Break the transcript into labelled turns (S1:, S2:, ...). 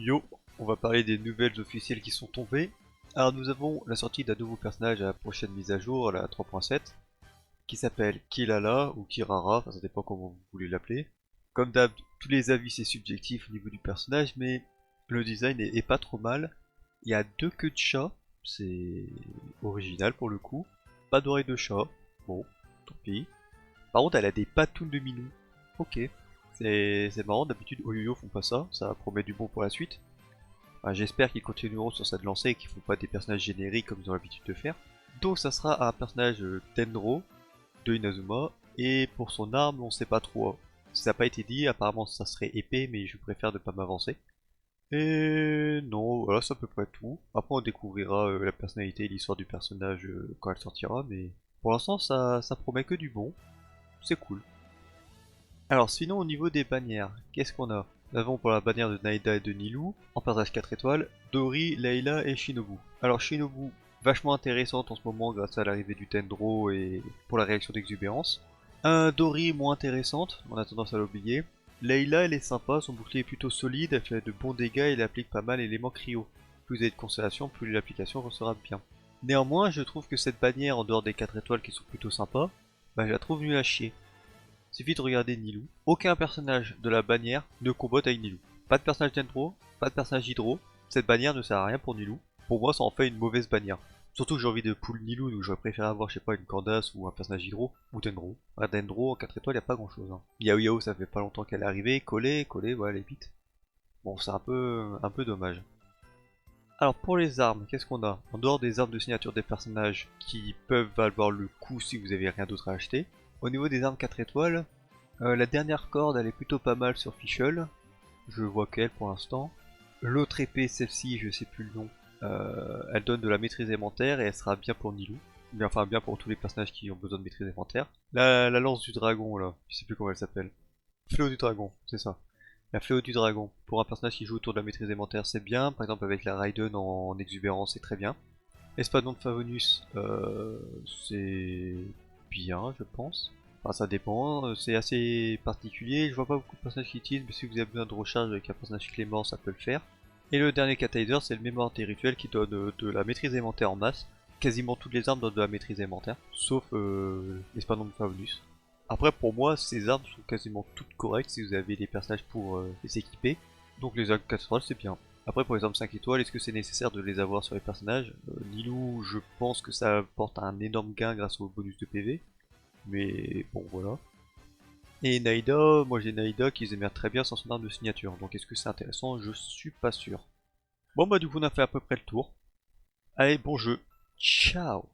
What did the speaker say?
S1: Yo, on va parler des nouvelles officielles qui sont tombées. Alors nous avons la sortie d'un nouveau personnage à la prochaine mise à jour, la 3.7, qui s'appelle Kilala ou Kirara, enfin ça dépend comment vous voulez l'appeler. Comme d'hab, tous les avis c'est subjectif au niveau du personnage, mais le design est pas trop mal. Il y a deux queues de chat, c'est original pour le coup. Pas d'oreilles de chat, bon, tant pis. Par contre elle a des patounes de minou. Ok, c'est marrant, d'habitude Oyoyo font pas ça, ça promet du bon pour la suite. Enfin, j'espère qu'ils continueront sur cette lancée et qu'ils font pas des personnages génériques comme ils ont l'habitude de faire. Donc ça sera un personnage Tenro de Inazuma, et pour son arme on sait pas trop. Ça n'a pas été dit, apparemment ça serait épée, mais je préfère ne pas m'avancer. Et non, voilà, c'est à peu près tout. Après on découvrira la personnalité et l'histoire du personnage quand elle sortira, mais pour l'instant ça promet que du bon. C'est cool. Alors sinon au niveau des bannières, qu'est-ce qu'on a? Nous avons pour la bannière de Naida et de Nilou, en personnage 4 étoiles, Dori, Layla et Shinobu. Alors Shinobu, vachement intéressante en ce moment grâce à l'arrivée du Tendro et pour la réaction d'exubérance. Dori moins intéressante, on a tendance à l'oublier. Layla elle est sympa, son bouclier est plutôt solide, elle fait de bons dégâts et elle applique pas mal l'élément cryo. Plus vous avez de constellation, plus l'application sera bien. Néanmoins, je trouve que cette bannière en dehors des 4 étoiles qui sont plutôt sympas, bah je la trouve nulle à chier. Suffit de regarder Nilou. Aucun personnage de la bannière ne combote avec Nilou. Pas de personnage Dendro, pas de personnage Hydro. Cette bannière ne sert à rien pour Nilou. Pour moi, ça en fait une mauvaise bannière. Surtout que j'ai envie de pull Nilou, donc j'aurais préféré avoir, je sais pas, une Candace ou un personnage Hydro, ou Dendro. Dendro en 4 étoiles, y a pas grand chose. Hein. Yao Yao, ça fait pas longtemps qu'elle est arrivée, collée, collée, voilà, elle est vite. Bon, c'est un peu dommage. Alors pour les armes, qu'est-ce qu'on a? En dehors des armes de signature des personnages qui peuvent valoir le coup si vous avez rien d'autre à acheter. Au niveau des armes 4 étoiles, la dernière corde elle est plutôt pas mal sur Fischl, je vois qu'elle pour l'instant. L'autre épée, celle-ci, je sais plus le nom, elle donne de la maîtrise élémentaire et elle sera bien pour Nilou. Enfin bien pour tous les personnages qui ont besoin de maîtrise élémentaire. La lance du dragon là, je sais plus comment elle s'appelle. Fléau du dragon, c'est ça. La fléau du dragon, pour un personnage qui joue autour de la maîtrise élémentaire c'est bien, par exemple avec la Raiden en exubérance c'est très bien. Espadon de Favonus, c'est bien je pense. Enfin, ça dépend, c'est assez particulier. Je vois pas beaucoup de personnages qui utilisent, mais si vous avez besoin de recharge avec un personnage clément, ça peut le faire. Et le dernier catalyseur, c'est le mémoire rituel qui donne de la maîtrise élémentaire en masse. Quasiment toutes les armes donnent de la maîtrise élémentaire, sauf l'espadon de Favonus. Après, pour moi, ces armes sont quasiment toutes correctes si vous avez des personnages pour les équiper. Donc les armes 4 étoiles, c'est bien. Après, pour les armes 5 étoiles, est-ce que c'est nécessaire de les avoir sur les personnages? Nilou, je pense que ça apporte un énorme gain grâce au bonus de PV. Mais bon, voilà. Et Naida, moi j'ai Naida qui se démerde très bien sans son arme de signature. Donc est-ce que c'est intéressant? Je suis pas sûr. Bon bah du coup on a fait à peu près le tour. Allez, bon jeu. Ciao!